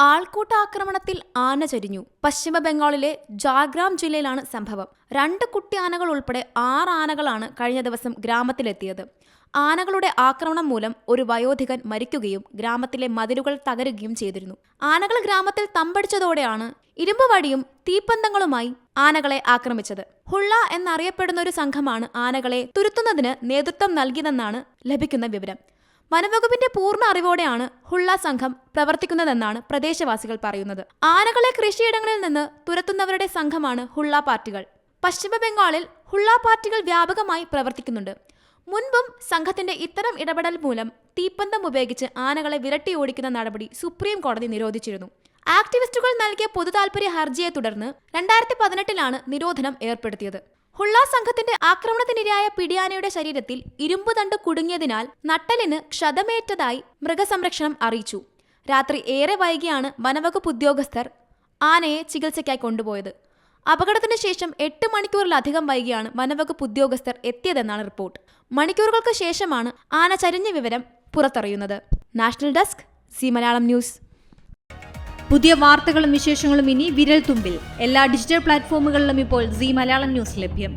ആൾക്കൂട്ടാക്രമണത്തിൽ ആന ചരിഞ്ഞു. പശ്ചിമ ബംഗാളിലെ ജാഗ്രാം ജില്ലയിലാണ് സംഭവം. 2 കുട്ടി ആനകൾ ഉൾപ്പെടെ 6 ആനകളാണ് കഴിഞ്ഞ ദിവസം ഗ്രാമത്തിലെത്തിയത്. ആനകളുടെ ആക്രമണം മൂലം ഒരു വയോധികൻ മരിക്കുകയും ഗ്രാമത്തിലെ മതിലുകൾ തകരുകയും ചെയ്തിരുന്നു. ആനകൾ ഗ്രാമത്തിൽ തമ്പടിച്ചതോടെയാണ് ഇരുമ്പുവടിയും തീപ്പന്തങ്ങളുമായി ആനകളെ ആക്രമിച്ചത്. ഹുള്ള എന്നറിയപ്പെടുന്ന ഒരു സംഘമാണ് ആനകളെ തുരത്തുന്നതിന് നേതൃത്വം നൽകിയതെന്നാണ് ലഭിക്കുന്ന വിവരം. വനംവകുപ്പിന്റെ പൂർണ്ണ അറിവോടെയാണ് ഹുള്ള സംഘം പ്രവർത്തിക്കുന്നതെന്നാണ് പ്രദേശവാസികൾ പറയുന്നത്. ആനകളെ കൃഷിയിടങ്ങളിൽ നിന്ന് തുരത്തുന്നവരുടെ സംഘമാണ് ഹുള്ള പാർട്ടികൾ. പശ്ചിമ ബംഗാളിൽ ഹുള്ള പാർട്ടികൾ വ്യാപകമായി പ്രവർത്തിക്കുന്നുണ്ട്. മുൻപും സംഘത്തിന്റെ ഇത്തരം ഇടപെടൽ മൂലം തീപ്പന്തം ഉപയോഗിച്ച് ആനകളെ വിരട്ടി ഓടിക്കുന്ന നടപടി സുപ്രീം കോടതി നിരോധിച്ചിരുന്നു. ആക്ടിവിസ്റ്റുകൾ നൽകിയ പൊതുതാൽപര്യ ഹർജിയെ തുടർന്ന് 2018 നിരോധനം ഏർപ്പെടുത്തിയത്. ഹുള്ള സംഘത്തിന്റെ ആക്രമണത്തിനിരയായ പിടിയാനയുടെ ശരീരത്തിൽ ഇരുമ്പുതണ്ട് കുടുങ്ങിയതിനാൽ നട്ടലിന് ക്ഷതമേറ്റതായി മൃഗസംരക്ഷണം അറിയിച്ചു. രാത്രി ഏറെ വൈകിയാണ് വനവകുപ്പ് ഉദ്യോഗസ്ഥർ ആനയെ ചികിത്സയ്ക്കായി കൊണ്ടുപോയത്. അപകടത്തിന് ശേഷം 8 മണിക്കൂറിലധികം വൈകിയാണ് വനവകുപ്പ് ഉദ്യോഗസ്ഥർ എത്തിയതെന്നാണ് റിപ്പോർട്ട്. മണിക്കൂറുകൾക്ക് ശേഷമാണ് ആന ചരിഞ്ഞ വിവരം പുറത്തറിയുന്നത്. National desk, C Malayalam news. പുതിയ വാർത്തകളും വിശേഷങ്ങളും ഇനി വിരൽ തുമ്പിൽ. എല്ലാ ഡിജിറ്റൽ പ്ലാറ്റ്ഫോമുകളിലും ഇപ്പോൾ സി മലയാളം ന്യൂസ് ലഭ്യം.